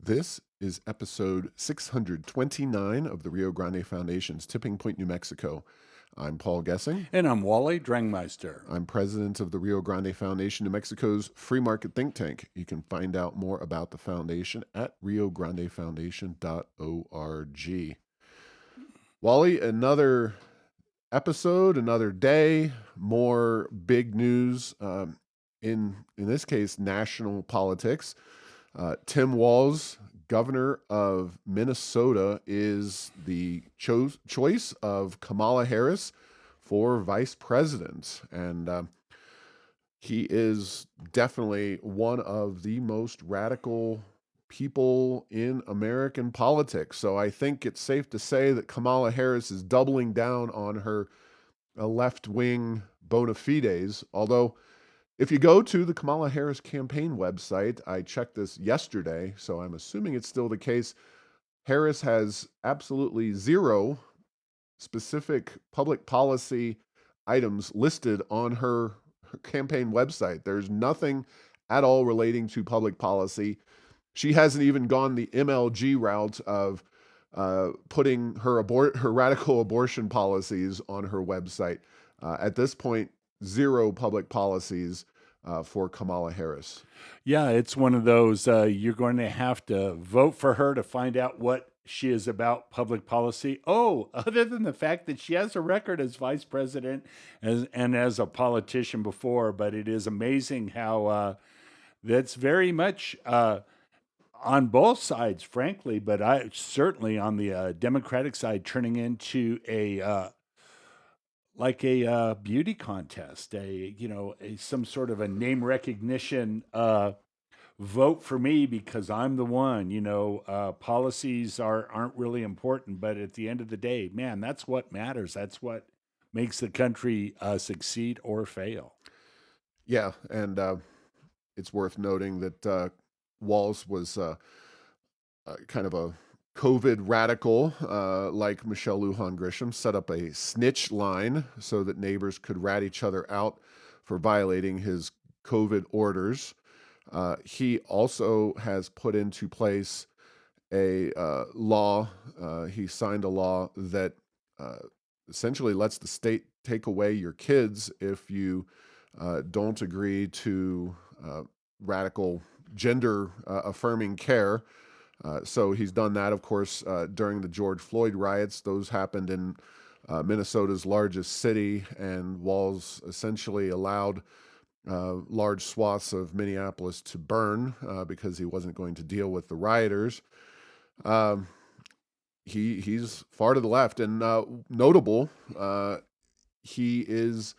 This is episode 629 of the Rio Grande Foundation's Tipping Point, New Mexico. I'm Paul Gessing. And I'm Wally Drangmeister. I'm president of the Rio Grande Foundation, New Mexico's free market think tank. You can find out more about the foundation at riograndefoundation.org. Wally, another episode, another day, more big news in this case, national politics. Tim Walz, governor of Minnesota, is the choice of Kamala Harris for vice president. And he is definitely one of the most radical people in American politics. So I think it's safe to say that Kamala Harris is doubling down on her left-wing bona fides, although if you go to the Kamala Harris campaign website, I checked this yesterday, so I'm assuming it's still the case. Harris has absolutely zero specific public policy items listed on her campaign website. There's nothing at all relating to public policy. She hasn't even gone the MLG route of putting her radical abortion policies on her website. At this point, zero public policies for Kamala Harris. Yeah, it's one of those, you're going to have to vote for her to find out what she is about public policy. Oh, other than the fact that she has a record as vice president and as a politician before, but it is amazing how that's very much on both sides, frankly, but I certainly on the Democratic side turning into a beauty contest, some sort of a name recognition. Vote for me because I'm the one. Policies aren't really important, but at the end of the day, man, that's what matters. That's what makes the country succeed or fail. Yeah, and it's worth noting that Walz was kind of a COVID radical, like Michelle Lujan Grisham, set up a snitch line so that neighbors could rat each other out for violating his COVID orders. He also has put into place a law. He signed a law that essentially lets the state take away your kids if you don't agree to radical gender affirming care. So he's done that, of course, during the George Floyd riots. Those happened in Minnesota's largest city, and Walz essentially allowed large swaths of Minneapolis to burn because he wasn't going to deal with the rioters. He's far to the left, and notable, he is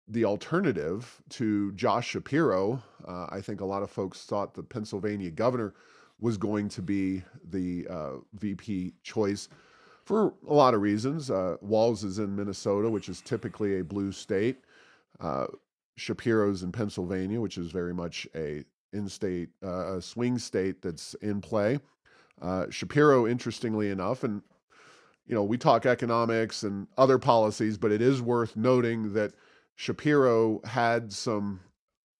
the alternative to Josh Shapiro. I think a lot of folks thought the Pennsylvania governor was going to be the VP choice for a lot of reasons. Walz is in Minnesota, which is typically a blue state. Shapiro's in Pennsylvania, which is very much a in-state, swing state that's in play. Shapiro, interestingly enough, and we talk economics and other policies, but it is worth noting that Shapiro had some,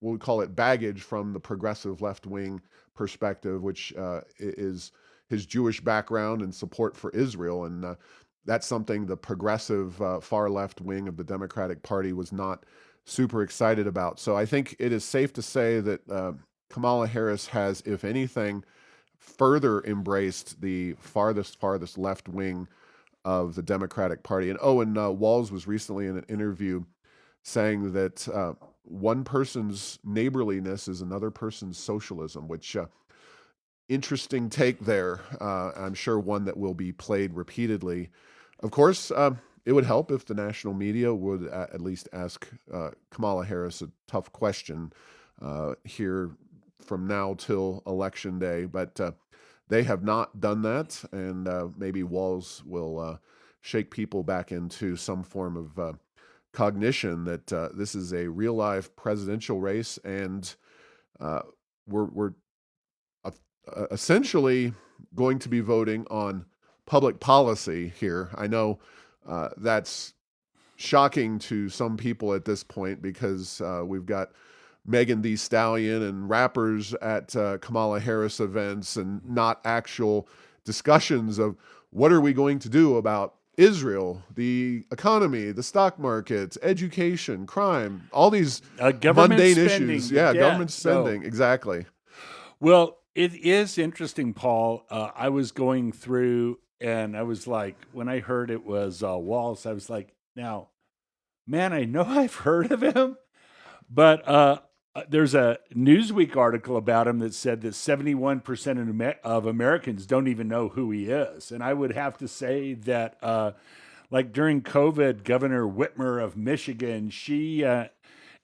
we'll call it baggage from the progressive left-wing perspective, which is his Jewish background and support for Israel. And that's something the progressive far left wing of the Democratic Party was not super excited about. So I think it is safe to say that Kamala Harris has, if anything, further embraced the farthest left wing of the Democratic Party. And Walz was recently in an interview saying that one person's neighborliness is another person's socialism, which interesting take there. I'm sure one that will be played repeatedly. Of course, it would help if the national media would at least ask Kamala Harris a tough question here from now till Election Day, but they have not done that, and maybe Walz will shake people back into some form of cognition that this is a real-life presidential race, and we're essentially going to be voting on public policy here. I know that's shocking to some people at this point because we've got Megan Thee Stallion and rappers at Kamala Harris events, and not actual discussions of what are we going to do about Israel, the economy, the stock market, education, crime, all these Government mundane spending, issues. the Yeah, debt. government So, spending. Exactly. well, it is interesting, Paul. I was going through and I was like, when I heard it was Walz, I was like, now, man, I know I've heard of him, but there's a Newsweek article about him that said that 71% of Americans don't even know who he is. And I would have to say that, like during COVID, Governor Whitmer of Michigan,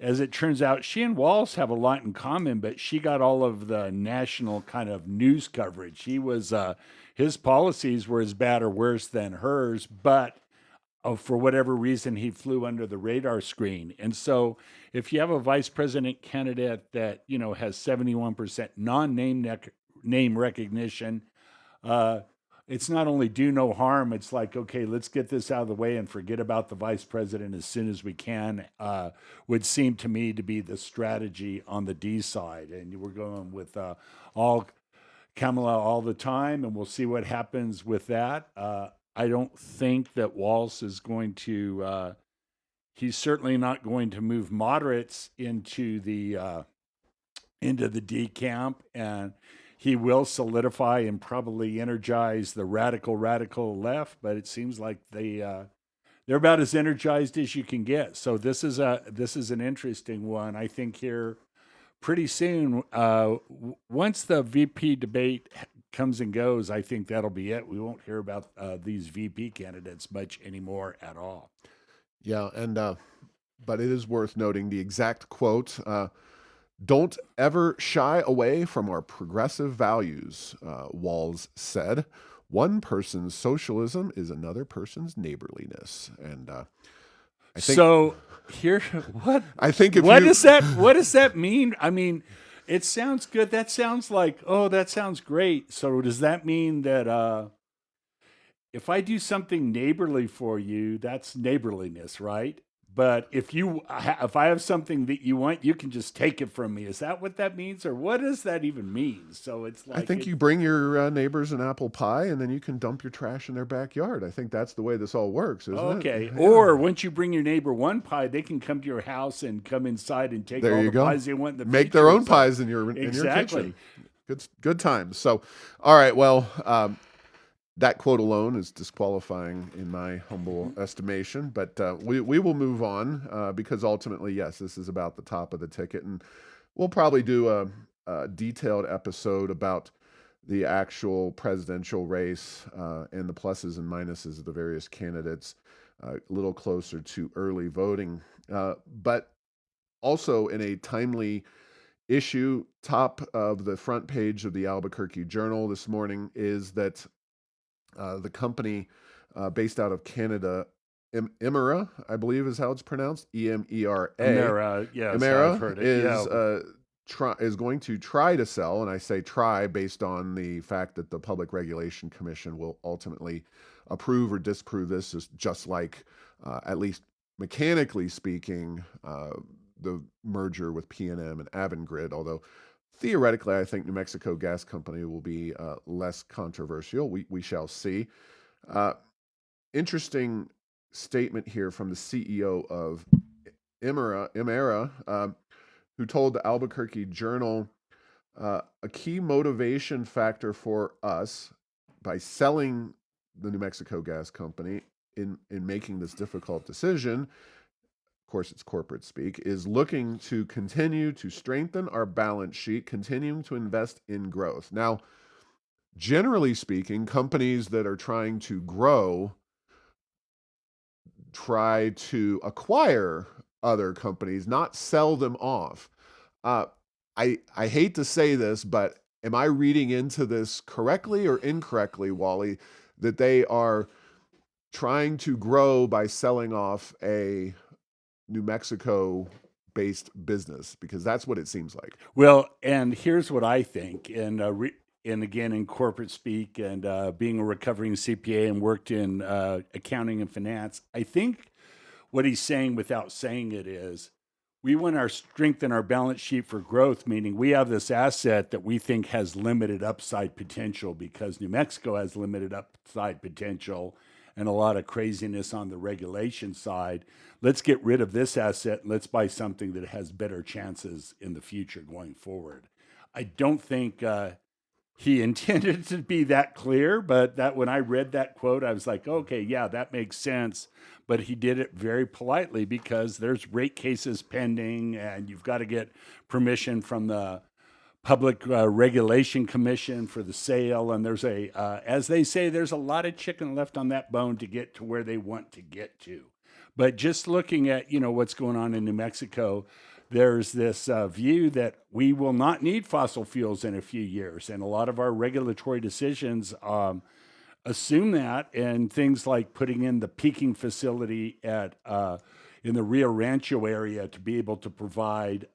as it turns out, she and Walz have a lot in common, but she got all of the national kind of news coverage. His policies were as bad or worse than hers, but for whatever reason, he flew under the radar screen. And so, if you have a vice president candidate that has 71% name recognition, uh, it's not only do no harm. It's like, okay, let's get this out of the way and forget about the vice president as soon as we can. Would seem to me to be the strategy on the D side, and we're going with all Kamala all the time, and we'll see what happens with that. I don't think that Walz is going to. He's certainly not going to move moderates into the D camp, and he will solidify and probably energize the radical left. But it seems like they're about as energized as you can get. So this is an interesting one. I think here pretty soon, once the VP debate comes and goes, I think that'll be it. We won't hear about these VP candidates much anymore at all. Yeah, and but it is worth noting the exact quote. Don't ever shy away from our progressive values, Walz said. One person's socialism is another person's neighborliness. And I think So here, what I think if what you does that what does that mean? I mean, it sounds good. That sounds like, oh, that sounds great. So does that mean that if I do something neighborly for you, that's neighborliness, right? But if I have something that you want, you can just take it from me. Is that what that means, or what does that even mean? So it's I like think you bring your neighbors an apple pie, and then you can dump your trash in their backyard. I think that's the way this all works, isn't it? okay. Yeah. Or once you bring your neighbor one pie, they can come to your house and come inside and take There all you the go. pies they want in the Make future. their own So pies in your exactly. kitchen. Good times. So, all right. Well, that quote alone is disqualifying in my humble estimation, but we will move on because ultimately, yes, this is about the top of the ticket, and we'll probably do a detailed episode about the actual presidential race and the pluses and minuses of the various candidates a little closer to early voting, but also in a timely issue, top of the front page of the Albuquerque Journal this morning is that the company based out of Canada, Emera, I believe is how it's pronounced, EMERA. Amera, yes, I've Emera heard it. is Yeah. is going to try to sell, and I say try based on the fact that the Public Regulation Commission will ultimately approve or disapprove this, just like, at least mechanically speaking, the merger with PNM and Avangrid, although theoretically, I think New Mexico Gas Company will be less controversial. We shall see. Uh, Interesting statement here from the CEO of Emera, who told the Albuquerque Journal a key motivation factor for us by selling the New Mexico Gas Company in making this difficult decision, of course it's corporate speak, is looking to continue to strengthen our balance sheet, continuing to invest in growth. Now, generally speaking, companies that are trying to grow try to acquire other companies, not sell them off. Uh, I hate to say this, but am I reading into this correctly or incorrectly, Wally, that they are trying to grow by selling off a New Mexico based business? Because that's what it seems like. Well, and here's what I think, and again in corporate speak, and being a recovering CPA and worked in accounting and finance, I think what he's saying without saying it is, We want our strength in our balance sheet for growth, meaning we have this asset that we think has limited upside potential because New Mexico has limited upside potential and a lot of craziness on the regulation side. Let's get rid of this asset and let's buy something that has better chances in the future going forward. I don't think he intended to be that clear, but that when I read that quote, I was like, okay, yeah, that makes sense. But he did it very politely because there's rate cases pending, and you've got to get permission from the Public Regulation Commission for the sale. And there's as they say, there's a lot of chicken left on that bone to get to where they want to get to. But just looking at what's going on in New Mexico, there's this view that we will not need fossil fuels in a few years, and a lot of our regulatory decisions assume that. And things like putting in the peaking facility at in the Rio Rancho area to be able to provide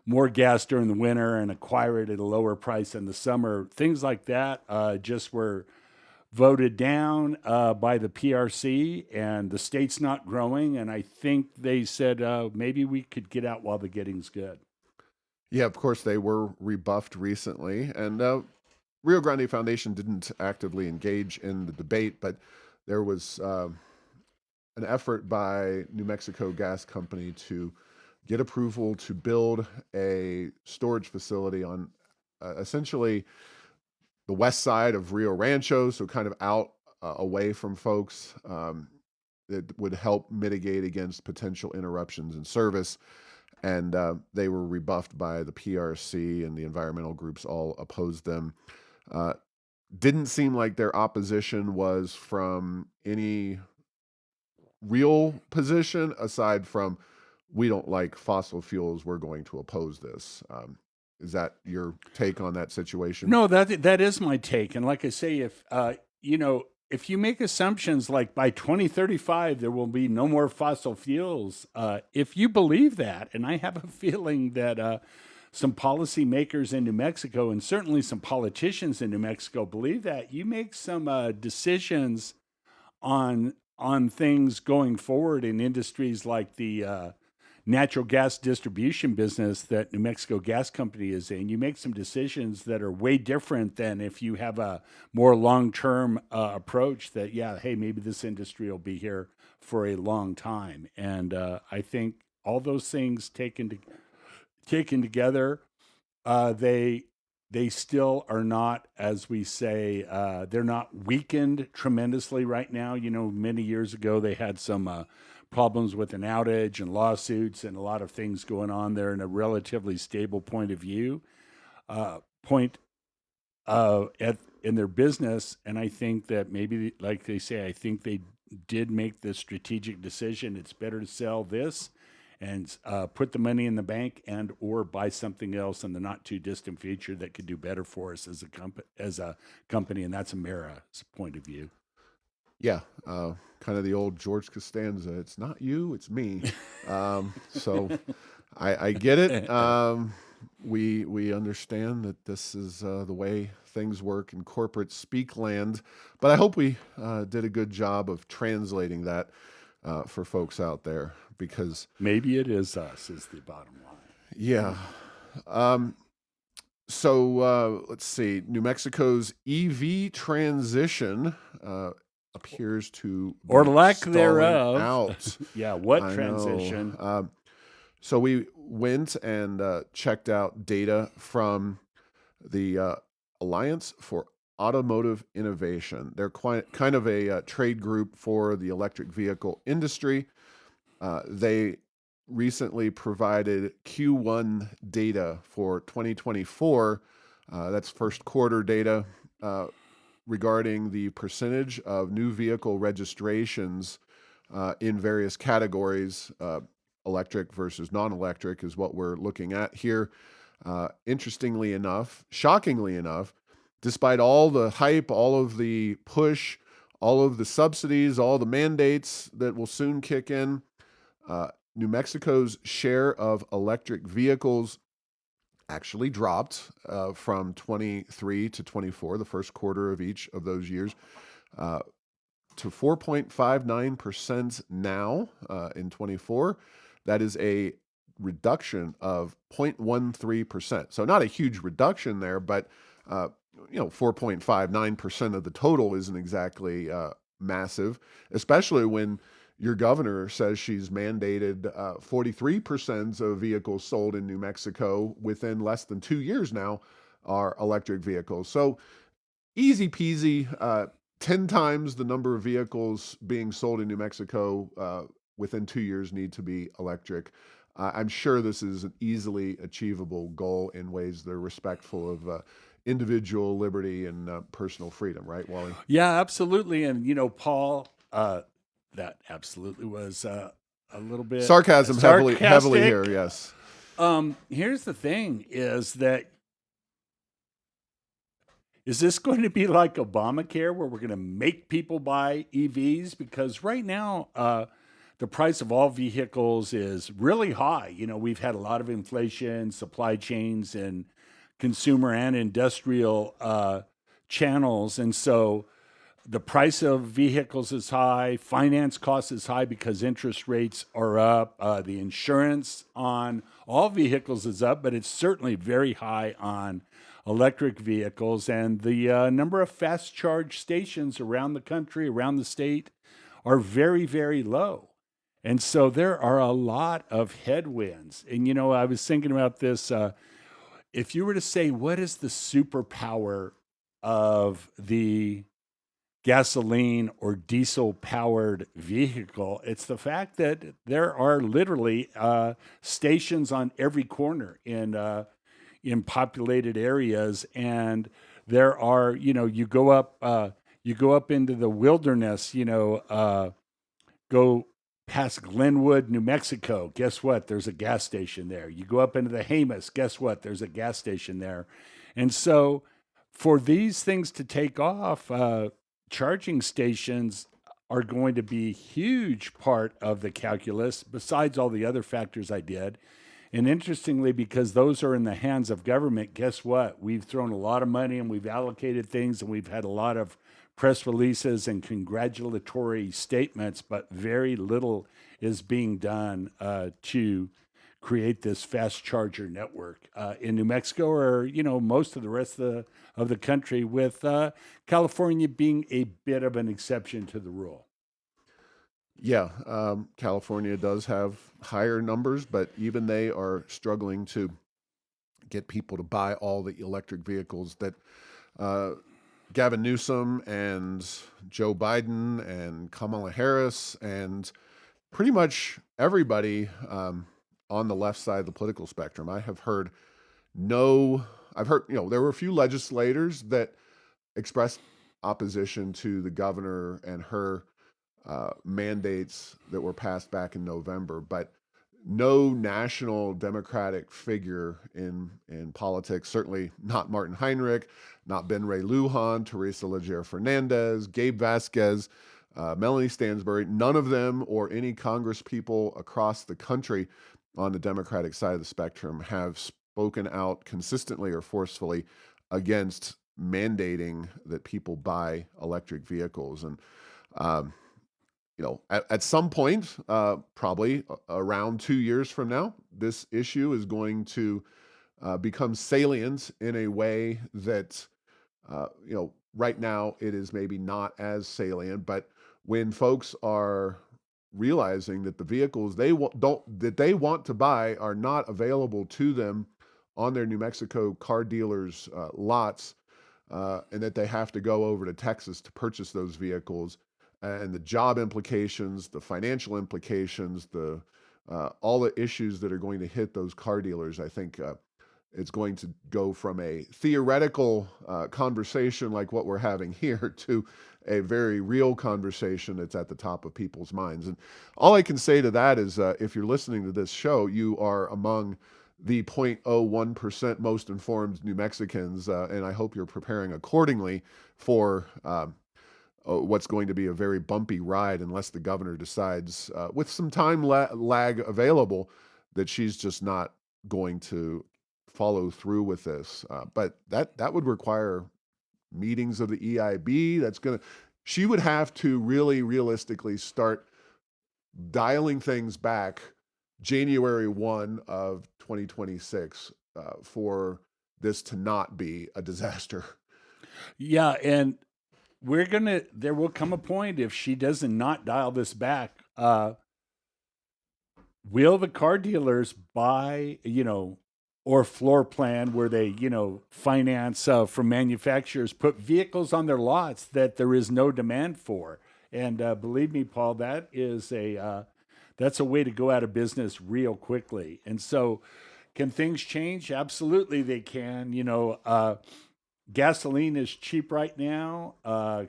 more gas during the winter and acquire it at a lower price in the summer. Things like that just were voted down by the PRC, and the state's not growing. And I think they said maybe we could get out while the getting's good. Yeah, of course, they were rebuffed recently, and Rio Grande Foundation didn't actively engage in the debate, but there was an effort by New Mexico Gas Company to get approval to build a storage facility on essentially the west side of Rio Rancho, so kind of out away from folks. That would help mitigate against potential interruptions in service. And they were rebuffed by the PRC, and the environmental groups all opposed them. Didn't seem like their opposition was from any real position aside from, we don't like fossil fuels, we're going to oppose this. Is that your take on that situation? No, that is my take. And like I say, if you make assumptions like by 2035 there will be no more fossil fuels, if you believe that, and I have a feeling that some policymakers in New Mexico and certainly some politicians in New Mexico believe that, you make some decisions on things going forward in industries like the natural gas distribution business that New Mexico Gas Company is in. You make some decisions that are way different than if you have a more long-term approach that, yeah, hey, maybe this industry will be here for a long time. And I think all those things taken together, they still are not, as we say, they're not weakened tremendously right now. Many years ago they had some problems with an outage and lawsuits and a lot of things going on there in a relatively stable point of view, in their business. And I think that maybe, like they say, I think they did make the strategic decision. It's better to sell this and put the money in the bank and or buy something else in the not too distant future that could do better for us as a company. And that's Emera's point of view. Yeah, kind of the old George Costanza. It's not you, it's me. So I get it. We understand that this is the way things work in corporate speak land, but I hope we did a good job of translating that for folks out there, because maybe it is us is the bottom line. Yeah. So let's see. New Mexico's EV transition appears to be or lack stalling thereof out. Yeah, what I transition? know. So we went and checked out data from the Alliance for Automotive Innovation. They're kind of a trade group for the electric vehicle industry. They recently provided Q1 data for 2024. That's first quarter data regarding the percentage of new vehicle registrations in various categories. Electric versus non-electric is what we're looking at here. Interestingly enough, shockingly enough, despite all the hype, all of the push, all of the subsidies, all the mandates that will soon kick in, New Mexico's share of electric vehicles actually dropped from 23 to 24, the first quarter of each of those years, to 4.59% now in 24. That is a reduction of 0.13%. So not a huge reduction there, but 4.59% of the total isn't exactly massive, especially when your governor says she's mandated 43% of vehicles sold in New Mexico within less than 2 years now are electric vehicles. So easy peasy, 10 times the number of vehicles being sold in New Mexico within 2 years need to be electric. I'm sure this is an easily achievable goal in ways that are respectful of individual liberty and personal freedom, right, Wally? Yeah, absolutely. And, Paul, that absolutely was a little bit Sarcasm heavily sarcastic. here, yes. Here's the thing is that is this going to be like Obamacare where we're going to make people buy EVs? Because right now, the price of all vehicles is really high. We've had a lot of inflation, supply chains, and consumer and industrial channels. And so the price of vehicles is high, finance costs is high because interest rates are up, the insurance on all vehicles is up, but it's certainly very high on electric vehicles. And the number of fast charge stations around the country, around the state, are very, very low. And so there are a lot of headwinds. And, I was thinking about this. If you were to say, what is the superpower of the gasoline or diesel powered vehicle? It's the fact that there are literally stations on every corner in populated areas, and there are you go up into the wilderness, go past Glenwood, New Mexico. Guess what? There's a gas station there. You go up into the Jemez. Guess what? There's a gas station there. And so, for these things to take off, charging stations are going to be a huge part of the calculus, besides all the other factors I did. And interestingly, because those are in the hands of government, guess what? We've thrown a lot of money and we've allocated things and we've had a lot of press releases and congratulatory statements, but very little is being done to create this fast charger network in New Mexico, or most of the rest of the country, with California being a bit of an exception to the rule. Yeah, California does have higher numbers, but even they are struggling to get people to buy all the electric vehicles that Gavin Newsom and Joe Biden and Kamala Harris and pretty much everybody on the left side of the political spectrum. I've heard, there were a few legislators that expressed opposition to the governor and her mandates that were passed back in November, but no national Democratic figure in politics, certainly not Martin Heinrich, not Ben Ray Lujan, Teresa Leger Fernandez, Gabe Vasquez, Melanie Stansbury, none of them or any Congress people across the country on the Democratic side of the spectrum have spoken out consistently or forcefully against mandating that people buy electric vehicles. And at some point, probably around 2 years from now, this issue is going to become salient in a way that, right now it is maybe not as salient. But when folks are realizing that the vehicles they want to buy are not available to them on their New Mexico car dealers' lots, and that they have to go over to Texas to purchase those vehicles, and the job implications, the financial implications, the all the issues that are going to hit those car dealers, I think it's going to go from a theoretical conversation like what we're having here to a very real conversation that's at the top of people's minds. And all I can say to that is, if you're listening to this show, you are among the 0.01% most informed New Mexicans, and I hope you're preparing accordingly for what's going to be a very bumpy ride unless the governor decides, with some time lag available, that she's just not going to follow through with this. But that would require meetings of the EIB. She would have to really realistically start dialing things back January 1 of 2026 for this to not be a disaster. Yeah, and there will come a point if she does not dial this back. Will the car dealers buy, or floor plan where they, finance from manufacturers, put vehicles on their lots that there is no demand for? And believe me, Paul, that's a way to go out of business real quickly. And so, can things change? Absolutely, they can. Gasoline is cheap right now.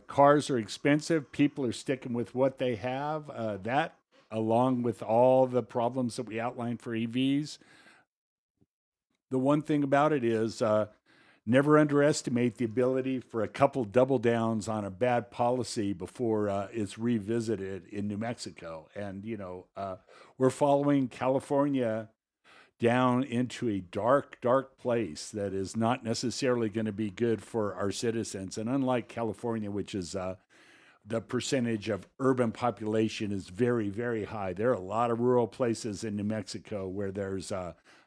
Cars are expensive. People are sticking with what they have. That, along with all the problems that we outlined for EVs, the one thing about it is never underestimate the ability for a couple double downs on a bad policy before it's revisited in New Mexico. And, we're following California down into a dark, dark place that is not necessarily going to be good for our citizens. And unlike California, which is the percentage of urban population is very, very high, there are a lot of rural places in New Mexico where there's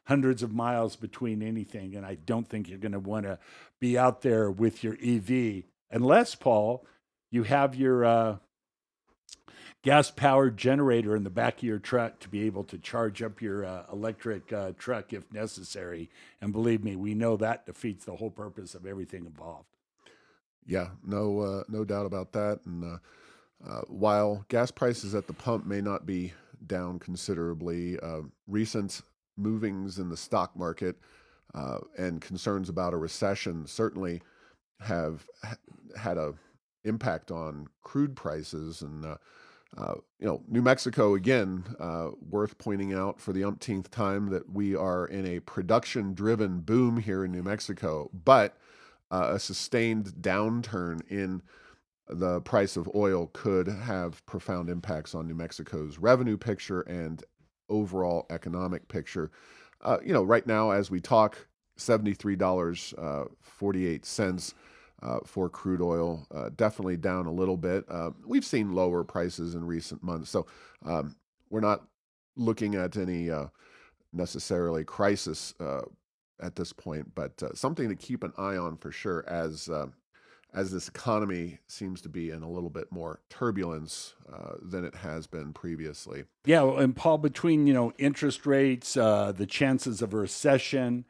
hundreds of miles between anything. And I don't think you're going to want to be out there with your EV unless, Paul, you have your gas powered generator in the back of your truck to be able to charge up your electric truck if necessary. And believe me, we know that defeats the whole purpose of everything involved. Yeah, no doubt about that. And while gas prices at the pump may not be down considerably, recent movings in the stock market and concerns about a recession certainly have had a impact on crude prices. And New Mexico, again, worth pointing out for the umpteenth time that we are in a production-driven boom here in New Mexico, but a sustained downturn in the price of oil could have profound impacts on New Mexico's revenue picture and overall economic picture. Right now, as we talk, $73.48 for crude oil, definitely down a little bit. We've seen lower prices in recent months, so we're not looking at any necessarily crisis at this point, but something to keep an eye on for sure as this economy seems to be in a little bit more turbulence than it has been previously. Yeah, and Paul, between interest rates, the chances of a recession,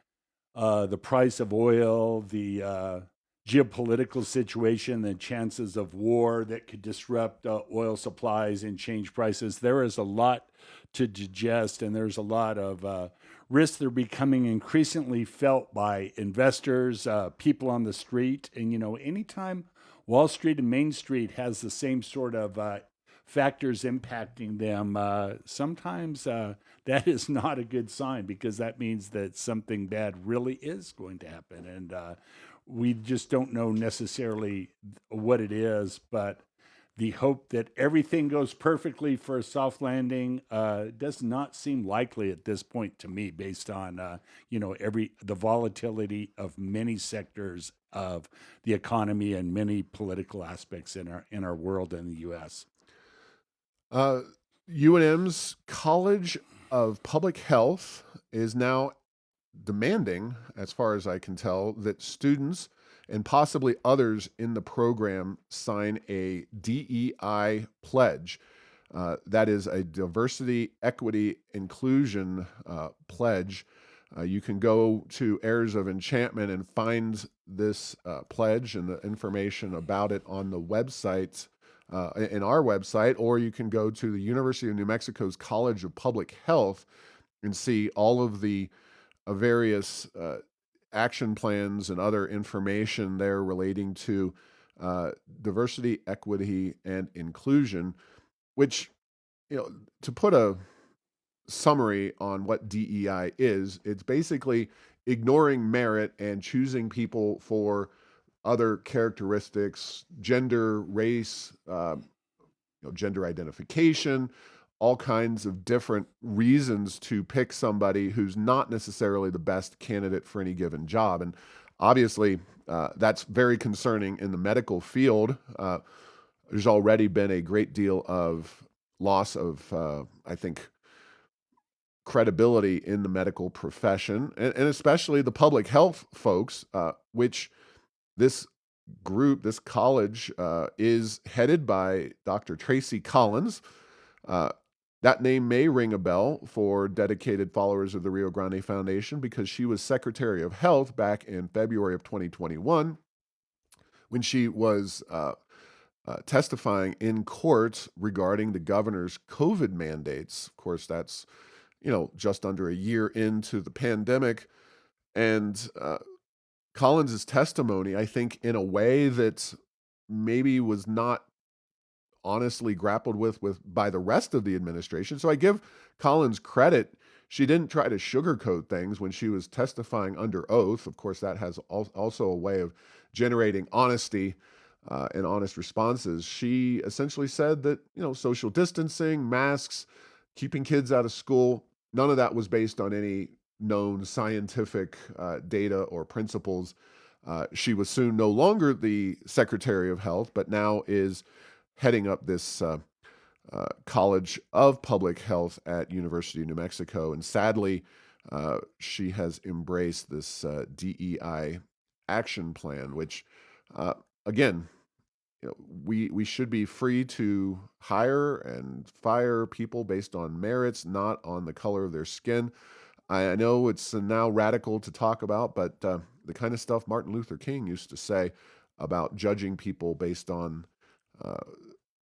the price of oil, the geopolitical situation, the chances of war that could disrupt oil supplies and change prices, there is a lot to digest, and there's a lot of risks that are becoming increasingly felt by investors, people on the street. And, anytime Wall Street and Main Street has the same sort of factors impacting them, sometimes that is not a good sign because that means that something bad really is going to happen. And we just don't know necessarily what it is, but the hope that everything goes perfectly for a soft landing does not seem likely at this point to me, based on the volatility of many sectors of the economy and many political aspects in our world and the U.S. UNM's College of Public Health is now demanding, as far as I can tell, that students and possibly others in the program sign a DEI pledge. That is a diversity, equity, inclusion pledge. You can go to Heirs of Enchantment and find this pledge and the information about it on the website, in our website, or you can go to the University of New Mexico's College of Public Health and see all of the various action plans and other information there relating to diversity, equity, and inclusion, which, to put a summary on what DEI is, it's basically ignoring merit and choosing people for other characteristics, gender, race, gender identification, all kinds of different reasons to pick somebody who's not necessarily the best candidate for any given job. And obviously, that's very concerning in the medical field. There's already been a great deal of loss of, I think, credibility in the medical profession, and especially the public health folks, which this group, this college, is headed by Dr. Tracy Collins. Uh, that name may ring a bell for dedicated followers of the Rio Grande Foundation because she was Secretary of Health back in February of 2021 when she was testifying in court regarding the governor's COVID mandates. Of course, that's just under a year into the pandemic, and Collins's testimony, I think, in a way that maybe was not honestly grappled with by the rest of the administration. So I give Collins credit. She didn't try to sugarcoat things when she was testifying under oath. Of course, that has also a way of generating honesty and honest responses. She essentially said that, social distancing, masks, keeping kids out of school, none of that was based on any known scientific data or principles. She was soon no longer the Secretary of Health, but now is heading up this College of Public Health at University of New Mexico. And sadly, she has embraced this DEI action plan, which, again, we should be free to hire and fire people based on merits, not on the color of their skin. I know it's now radical to talk about, but the kind of stuff Martin Luther King used to say about judging people based on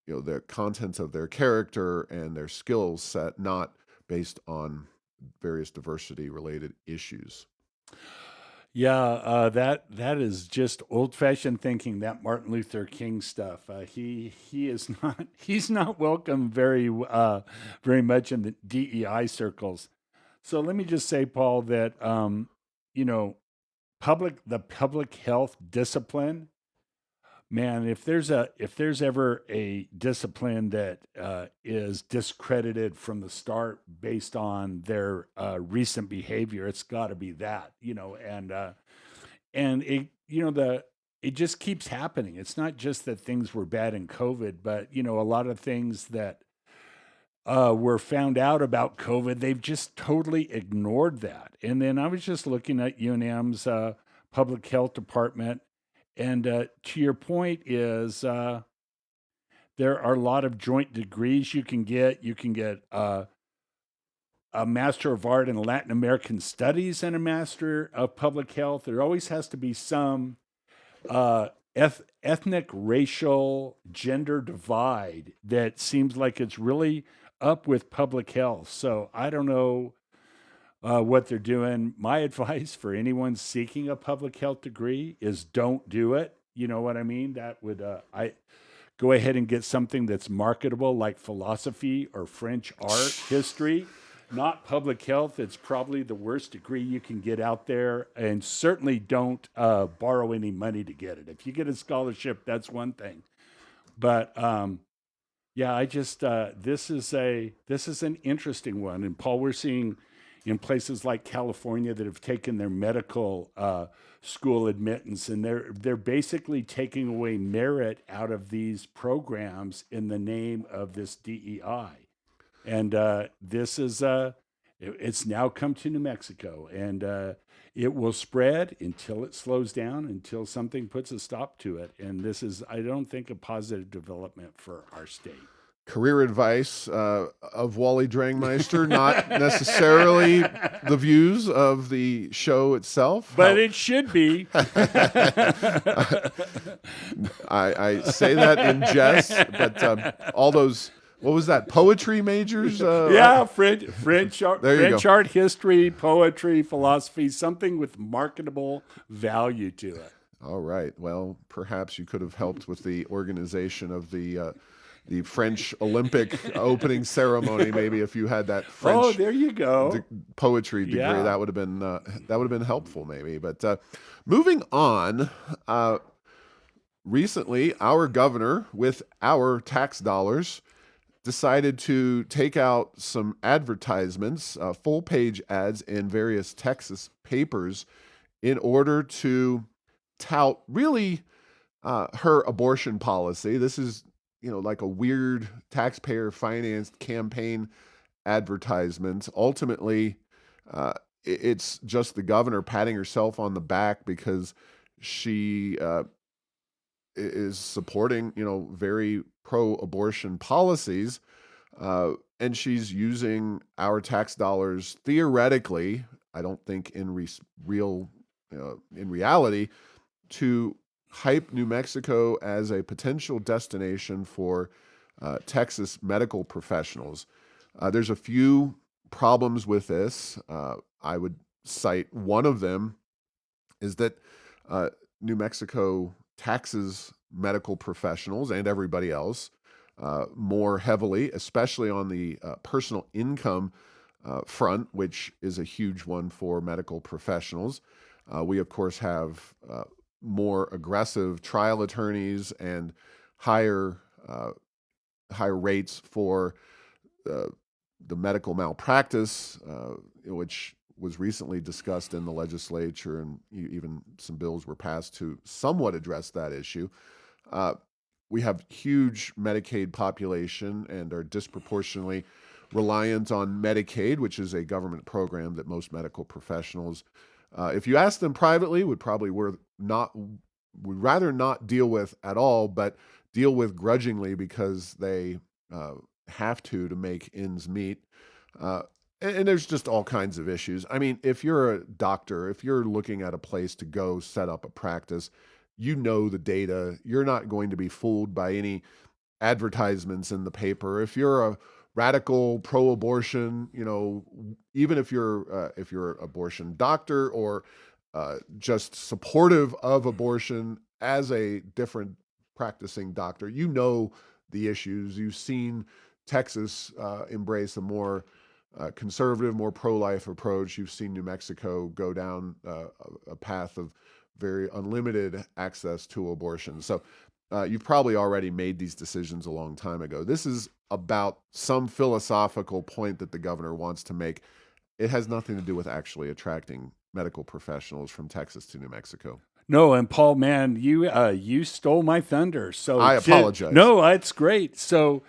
the contents of their character and their skills set, not based on various diversity-related issues. Yeah, that is just old-fashioned thinking. That Martin Luther King stuff. He is not he's not welcome very much in the DEI circles. So let me just say, Paul, that the public health discipline, man, if there's ever a discipline that is discredited from the start based on their recent behavior, it's got to be that, and it just keeps happening. It's not just that things were bad in COVID, but a lot of things that were found out about COVID, they've just totally ignored that. And then I was just looking at UNM's public health department. And to your point is there are a lot of joint degrees you can get. You can get a Master of Art in Latin American Studies and a Master of Public Health. There always has to be some ethnic, racial, gender divide that seems like it's really up with public health. So I don't know what they're doing. My advice for anyone seeking a public health degree is don't do it. You know what I mean? That would I go ahead and get something that's marketable like philosophy or French art history, not public health. It's probably the worst degree you can get out there, and certainly don't borrow any money to get it. If you get a scholarship, that's one thing. But yeah, I just this is an interesting one. And Paul, we're seeing in places like California that have taken their medical school admittance, and they're basically taking away merit out of these programs in the name of this DEI. And this is it's now come to New Mexico, and it will spread until it slows down, until something puts a stop to it. And this is, I don't think, a positive development for our state. Career advice of Wally Drangmeister, not necessarily the views of the show itself. But it should be. I say that in jest, but all those, what was that, poetry majors? Yeah, French art, history, poetry, philosophy, something with marketable value to it. All right. Well, perhaps you could have helped with the organization of the French Olympic opening ceremony. Maybe if you had that French there you go. Poetry degree, Yeah. that would have been helpful, maybe. But moving on, recently our governor, with our tax dollars, decided to take out some advertisements, full page ads in various Texas papers, in order to tout really her abortion policy. This is like a weird taxpayer financed campaign advertisement. Ultimately, it's just the governor patting herself on the back because she is supporting, very pro-abortion policies, and she's using our tax dollars theoretically. I don't think in reality, to hype New Mexico as a potential destination for Texas medical professionals. There's a few problems with this. I would cite one of them is that New Mexico taxes medical professionals and everybody else more heavily, especially on the personal income front, which is a huge one for medical professionals. We, of course, have more aggressive trial attorneys and higher higher rates for the medical malpractice, which was recently discussed in the legislature, and even some bills were passed to somewhat address that issue. We have huge Medicaid population and are disproportionately reliant on Medicaid, which is a government program that most medical professionals, if you ask them privately, would rather not deal with at all, but deal with grudgingly because they have to make ends meet. And there's just all kinds of issues. I mean, if you're a doctor, if you're looking at a place to go set up a practice, you know the data. You're not going to be fooled by any advertisements in the paper. If you're a radical pro-abortion, even if you're an abortion doctor or just supportive of abortion as a different practicing doctor, you know the issues. You've seen Texas embrace a more conservative, more pro-life approach. You've seen New Mexico go down a path of very unlimited access to abortion. So you've probably already made these decisions a long time ago. This is about some philosophical point that the governor wants to make. It has nothing to do with actually attracting medical professionals from Texas to New Mexico. No, and Paul, man, you stole my thunder. So I apologize. No, it's great. So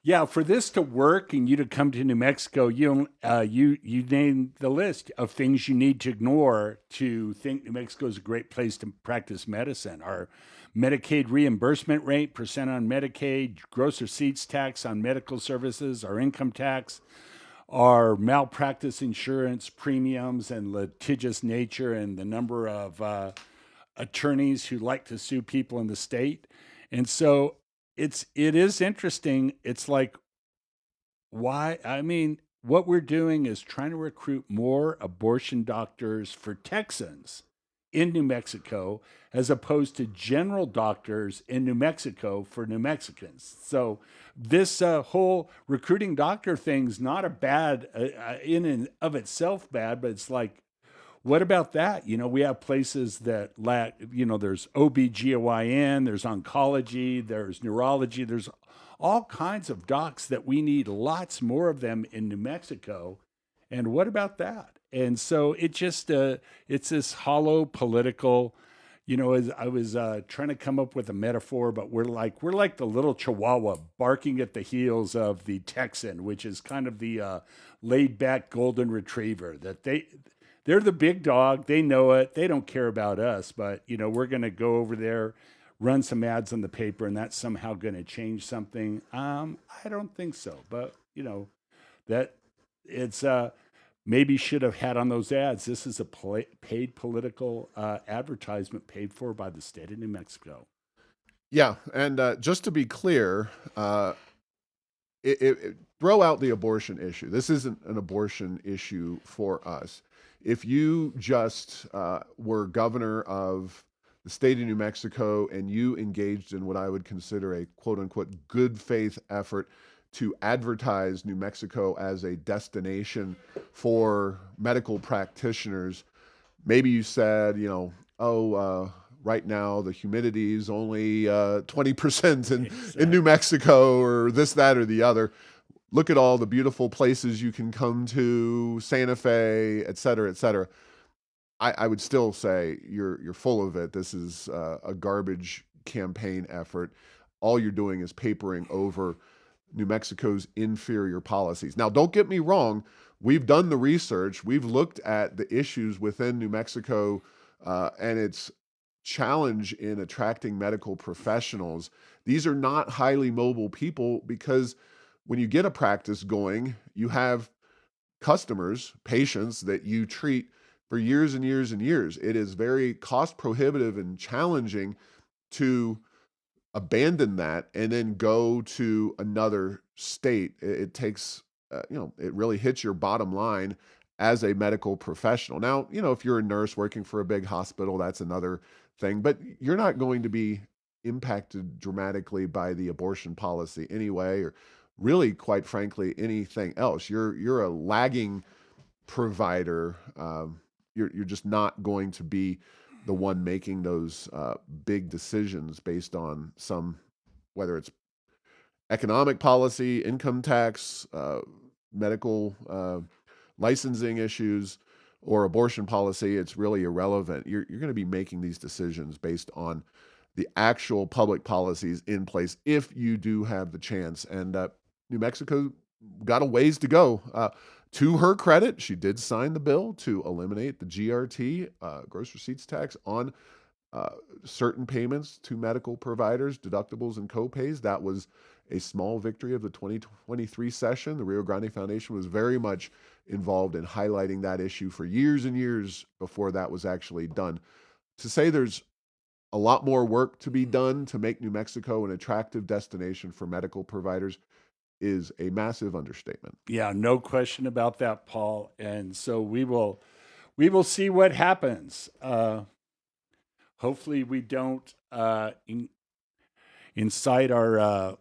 yeah, for this to work and you to come to New Mexico, you named the list of things you need to ignore to think New Mexico is a great place to practice medicine. Our Medicaid reimbursement rate, percent on Medicaid, gross receipts tax on medical services, our income tax, our malpractice insurance premiums and litigious nature, and the number of attorneys who like to sue people in the state. And so it is interesting. It's like, why? I mean, what we're doing is trying to recruit more abortion doctors for Texans in New Mexico, as opposed to general doctors in New Mexico for New Mexicans. So this whole recruiting doctor thing's not a bad in and of itself bad, but it's like, what about that? We have places that lack, there's OBGYN, there's oncology, there's neurology, there's all kinds of docs that we need lots more of them in New Mexico. And what about that? And so it just, it's this hollow political, as I was trying to come up with a metaphor, but we're like the little Chihuahua barking at the heels of the Texan, which is kind of the laid back golden retriever that they're the big dog. They know it. They don't care about us, but we're going to go over there, run some ads in the paper, and that's somehow going to change something. I don't think so, but that it's maybe should have had on those ads. This is a paid political advertisement paid for by the state of New Mexico. Yeah, and just to be clear, throw out the abortion issue. This isn't an abortion issue for us. If you just were governor of the state of New Mexico and you engaged in what I would consider a quote unquote good faith effort to advertise New Mexico as a destination for medical practitioners, maybe you said, right now the humidity is only 20% in New Mexico, or this, that, or the other. Look at all the beautiful places you can come to, Santa Fe, et cetera, et cetera. I would still say you're full of it. This is a garbage campaign effort. All you're doing is papering over New Mexico's inferior policies. Now, don't get me wrong. We've done the research. We've looked at the issues within New Mexico and its challenge in attracting medical professionals. These are not highly mobile people because when you get a practice going, you have customers, patients that you treat for years and years and years. It is very cost prohibitive and challenging to abandon that and then go to another state. It takes, it really hits your bottom line as a medical professional. Now, if you're a nurse working for a big hospital, that's another thing, but you're not going to be impacted dramatically by the abortion policy anyway, or really, quite frankly, anything else. You're a lagging provider. You're just not going to be the one making those big decisions based on whether it's economic policy, income tax, medical licensing issues, or abortion policy. It's really irrelevant. You're going to be making these decisions based on the actual public policies in place if you do have the chance. And New Mexico got a ways to go. To her credit, she did sign the bill to eliminate the GRT, gross receipts tax, on certain payments to medical providers, deductibles and copays. That was a small victory of the 2023 session. The Rio Grande Foundation was very much involved in highlighting that issue for years and years before that was actually done. To say there's a lot more work to be done to make New Mexico an attractive destination for medical providers is a massive understatement. Yeah, no question about that, Paul. And so we will see what happens. Hopefully we don't incite our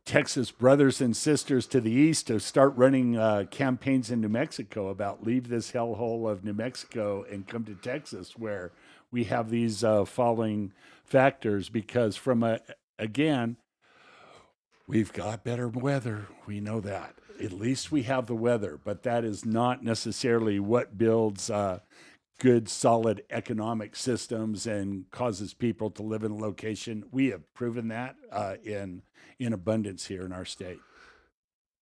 Texas brothers and sisters to the east to start running campaigns in New Mexico about leave this hellhole of New Mexico and come to Texas, where we have these following factors. Because again, we've got better weather. We know that. At least we have the weather, but that is not necessarily what builds good, solid economic systems and causes people to live in a location. We have proven that in abundance here in our state.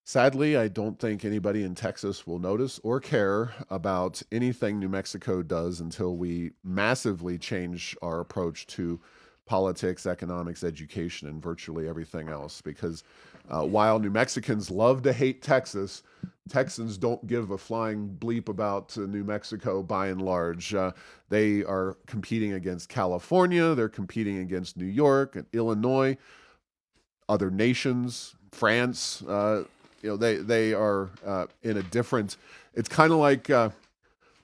Sadly, I don't think anybody in Texas will notice or care about anything New Mexico does until we massively change our approach to politics, economics, education, and virtually everything else. Because while New Mexicans love to hate Texas, Texans don't give a flying bleep about New Mexico by and large. They are competing against California. They're competing against New York and Illinois, other nations, France. They are in a different. It's kind of like.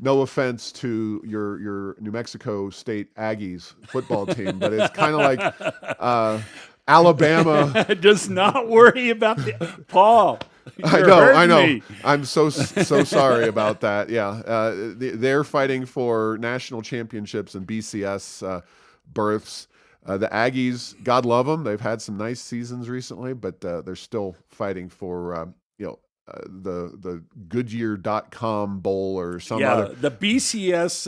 No offense to your New Mexico State Aggies football team, but it's kind of like Alabama. Does not worry about the Paul. I know. Me. I'm so sorry about that. Yeah, they're fighting for national championships and BCS berths. The Aggies, God love them. They've had some nice seasons recently, but they're still fighting for the Goodyear.com bowl or some other. The BCS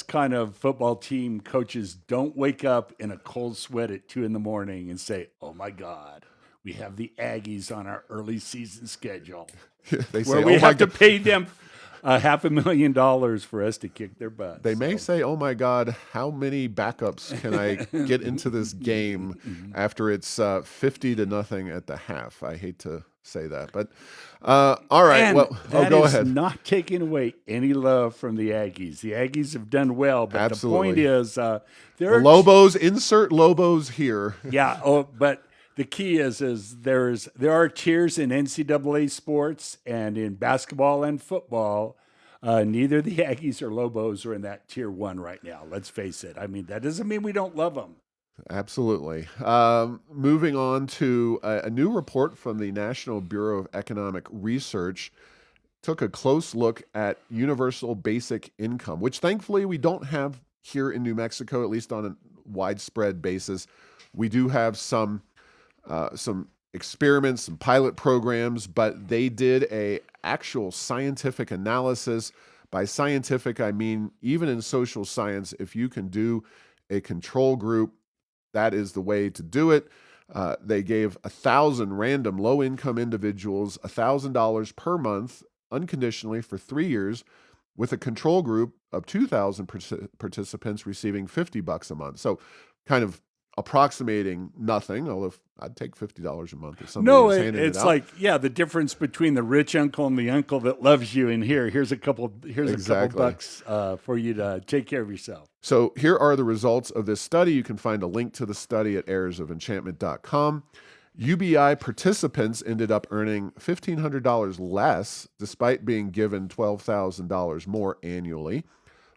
kind of football team coaches don't wake up in a cold sweat at 2 a.m. and say, "Oh my God, we have the Aggies on our early season schedule." They say, where we have to pay them $500,000 for us to kick their butts. They may say, "Oh my God, how many backups can I get into this game after it's 50-0 at the half?" I hate to say that, but all right. And well, go ahead. Not taking away any love from the Aggies. The Aggies have done well, but Absolutely. The point is, the Lobos. Insert Lobos here. Yeah. But the key is there are tiers in NCAA sports and in basketball and football. Neither the Aggies or Lobos are in that tier 1 right now. Let's face it. I mean, that doesn't mean we don't love them. Absolutely. Moving on to a new report from the National Bureau of Economic Research took a close look at universal basic income, which thankfully we don't have here in New Mexico, at least on a widespread basis. We do have some experiments, some pilot programs, but they did a actual scientific analysis. By scientific, I mean, even in social science, if you can do a control group, that is the way to do it. They gave 1,000 random low-income individuals $1,000 per month unconditionally for 3 years, with a control group of 2,000 participants receiving $50 a month. So, kind of approximating nothing. Although I'd take $50 a month if somebody No, was handing it it's out. like, yeah, the difference between the rich uncle and the uncle that loves you. And here's a couple Exactly. bucks for you to take care of yourself. So here are the results of this study. You can find a link to the study at heirsofenchantment.com. UBI participants ended up earning $1,500 less despite being given $12,000 more annually.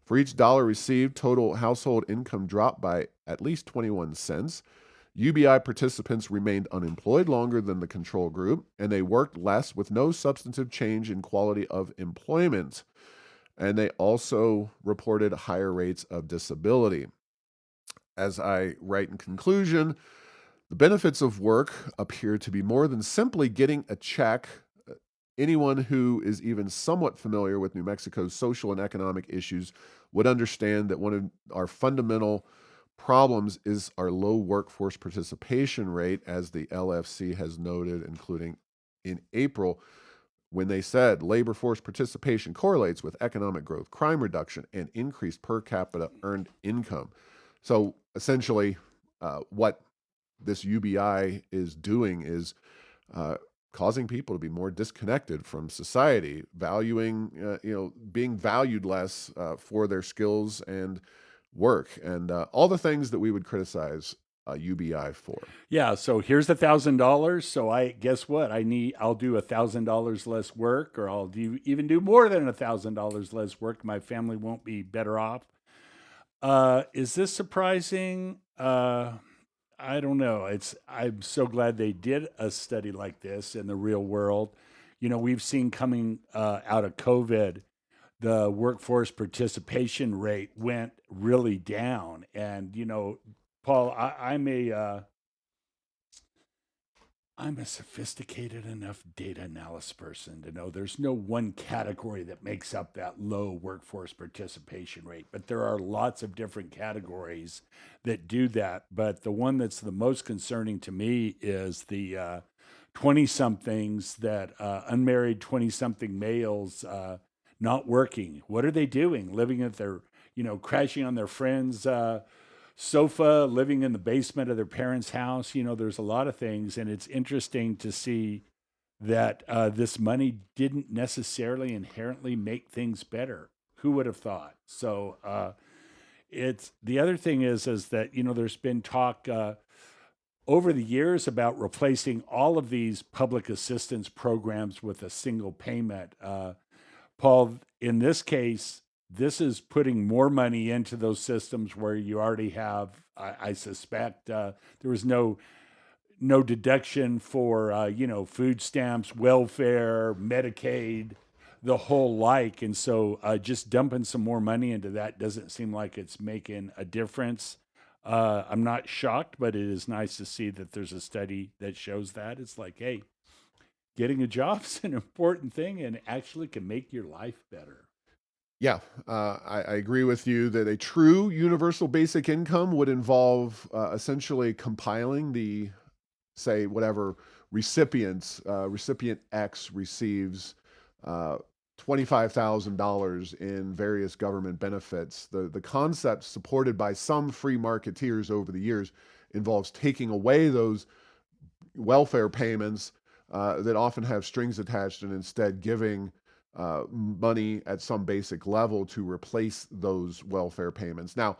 For each dollar received, total household income dropped by at least 21 cents. UBI participants remained unemployed longer than the control group, and they worked less with no substantive change in quality of employment. And they also reported higher rates of disability. As I write in conclusion, the benefits of work appear to be more than simply getting a check. Anyone who is even somewhat familiar with New Mexico's social and economic issues would understand that one of our fundamental problems is our low workforce participation rate, as the LFC has noted, including in April, when they said labor force participation correlates with economic growth, crime reduction, and increased per capita earned income. So essentially, what this UBI is doing is causing people to be more disconnected from society, valuing, being valued less for their skills and work, and all the things that we would criticize UBI for. Yeah. So here's $1,000. So I guess what I'll do $1,000 less work, or I'll even do more than $1,000 less work. My family won't be better off. Is this surprising? I don't know. I'm so glad they did a study like this in the real world. We've seen coming out of COVID, the workforce participation rate went really down. And, Paul, I'm a sophisticated enough data analysis person to know there's no one category that makes up that low workforce participation rate, but there are lots of different categories that do that. But the one that's the most concerning to me is the 20 somethings that unmarried 20 something males not working. What are they doing? Living at their, crashing on their friends' sofa, living in the basement of their parents' house. There's a lot of things, and it's interesting to see that this money didn't necessarily inherently make things better. Who would have thought? So it's the other thing is that there's been talk over the years about replacing all of these public assistance programs with a single payment. Paul, in this case, this is putting more money into those systems where you already have, I suspect, there was no deduction for, food stamps, welfare, Medicaid, the whole like. And so just dumping some more money into that doesn't seem like it's making a difference. I'm not shocked, but it is nice to see that there's a study that shows that. It's like, hey, getting a job is an important thing and actually can make your life better. Yeah, I agree with you that a true universal basic income would involve essentially compiling the, say, whatever recipient X receives $25,000 in various government benefits. The concept, supported by some free marketeers over the years, involves taking away those welfare payments that often have strings attached, and instead giving money at some basic level to replace those welfare payments. Now,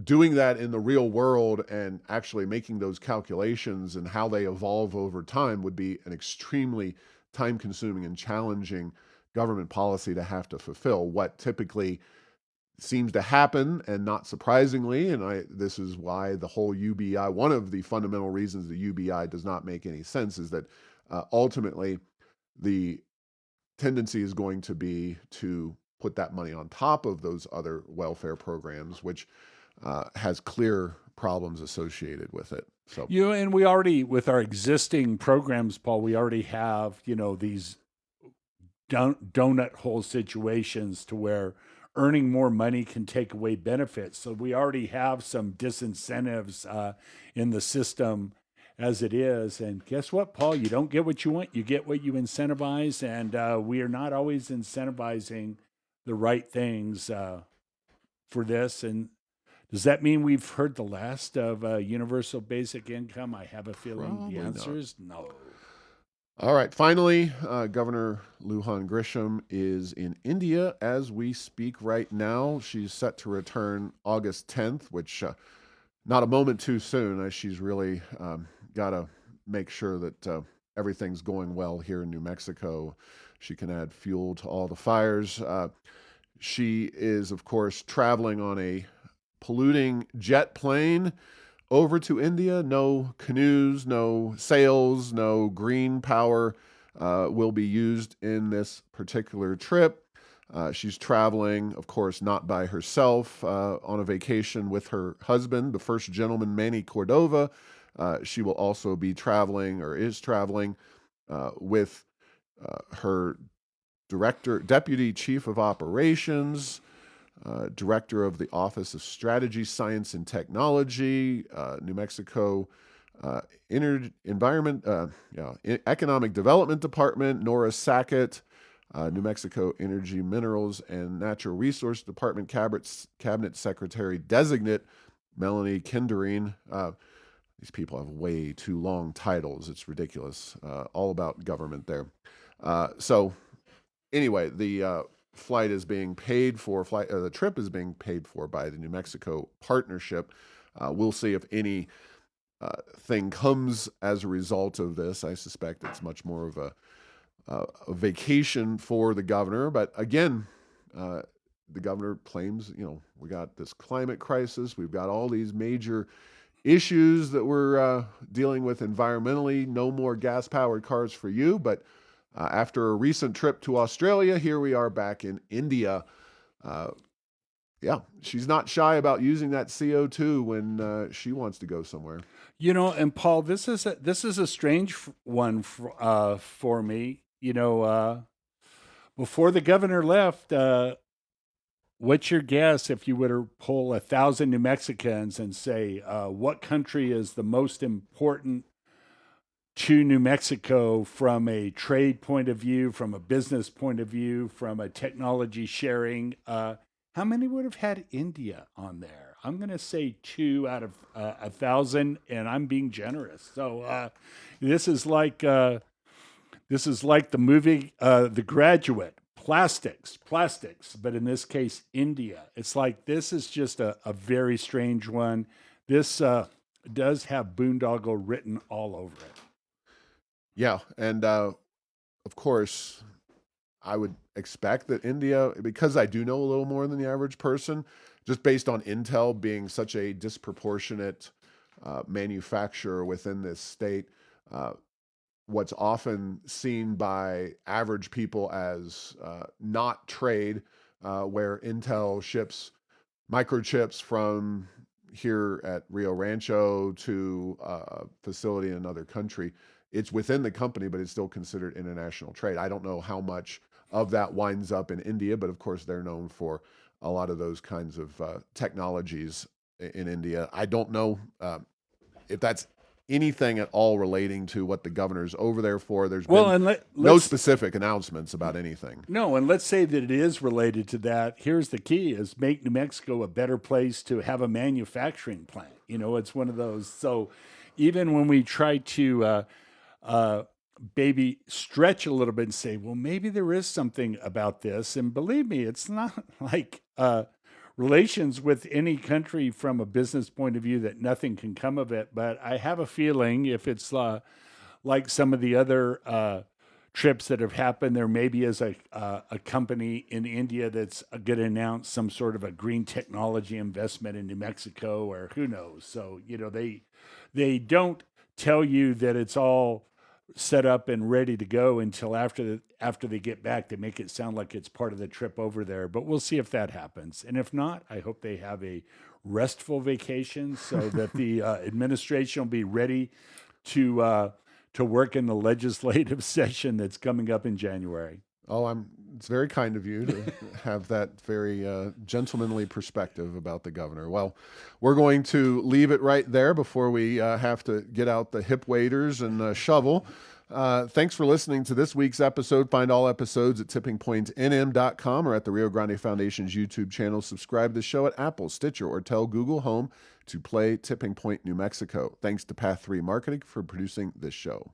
doing that in the real world and actually making those calculations and how they evolve over time would be an extremely time-consuming and challenging government policy to have to fulfill. What typically seems to happen, and not surprisingly, and this is why the whole UBI, one of the fundamental reasons the UBI does not make any sense, is that ultimately the tendency is going to be to put that money on top of those other welfare programs, which has clear problems associated with it. So, and we already, with our existing programs, Paul, we already have, these donut hole situations to where earning more money can take away benefits. So we already have some disincentives in the system as it is. And guess what, Paul? You don't get what you want, you get what you incentivize. And we are not always incentivizing the right things for this. And does that mean we've heard the last of universal basic income? I have a feeling Probably the answer not. is no. All right. Finally, Governor Lujan Grisham is in India as we speak right now. She's set to return August 10th, which not a moment too soon, as she's really got to make sure that everything's going well here in New Mexico. She can add fuel to all the fires. She is, of course, traveling on a polluting jet plane over to India. No canoes, no sails, no green power will be used in this particular trip. She's traveling, of course, not by herself, on a vacation with her husband, the first gentleman, Manny Cordova. She will also be traveling, or is traveling, with her deputy chief of operations, director of the Office of Strategy, Science, and Technology, New Mexico Economic Development Department, Nora Sackett, New Mexico Energy, Minerals, and Natural Resource Department Cabinet Secretary Designate, Melanie Kinderine. These people have way too long titles. It's ridiculous. All about government there. So anyway, the flight is being paid for. The trip is being paid for by the New Mexico Partnership. We'll see if any thing comes as a result of this. I suspect it's much more of a vacation for the governor. But again, the governor claims, we got this climate crisis. We've got all these major issues that we're dealing with environmentally. No more gas-powered cars for you. But after a recent trip to Australia, here we are back in India. Yeah, she's not shy about using that CO2 when she wants to go somewhere. And Paul, this is a strange one for me. Before the governor left, what's your guess if you were to poll 1,000 New Mexicans and say what country is the most important to New Mexico from a trade point of view, from a business point of view, from a technology sharing? How many would have had India on there? I'm going to say 2 out of 1,000, and I'm being generous. So this is like the movie The Graduate. Plastics, but in this case, India. It's like this is just a very strange one. This does have boondoggle written all over it. Yeah, and of course, I would expect that India, because I do know a little more than the average person, just based on Intel being such a disproportionate manufacturer within this state, what's often seen by average people as not trade, where Intel ships microchips from here at Rio Rancho to a facility in another country. It's within the company, but it's still considered international trade. I don't know how much of that winds up in India, but of course they're known for a lot of those kinds of technologies in India. I don't know if that's anything at all relating to what the governor's over there for. There's been no specific announcements about anything. No, and let's say that it is related to that. Here's the key: is make New Mexico a better place to have a manufacturing plant. It's one of those. So even when we try to maybe stretch a little bit and say, well, maybe there is something about this. And believe me, it's not like relations with any country from a business point of view that nothing can come of it. But I have a feeling if it's like some of the other trips that have happened, there maybe is a company in India that's going to announce some sort of a green technology investment in New Mexico, or who knows. So, they don't tell you that it's all set up and ready to go until after they get back. They make it sound like it's part of the trip over there, but we'll see if that happens. And if not, I hope they have a restful vacation so that the administration will be ready to work in the legislative session that's coming up in January. It's very kind of you to have that very gentlemanly perspective about the governor. Well, we're going to leave it right there before we have to get out the hip waders and shovel. Thanks for listening to this week's episode. Find all episodes at tippingpointnm.com or at the Rio Grande Foundation's YouTube channel. Subscribe to the show at Apple, Stitcher, or tell Google Home to play Tipping Point New Mexico. Thanks to Path 3 Marketing for producing this show.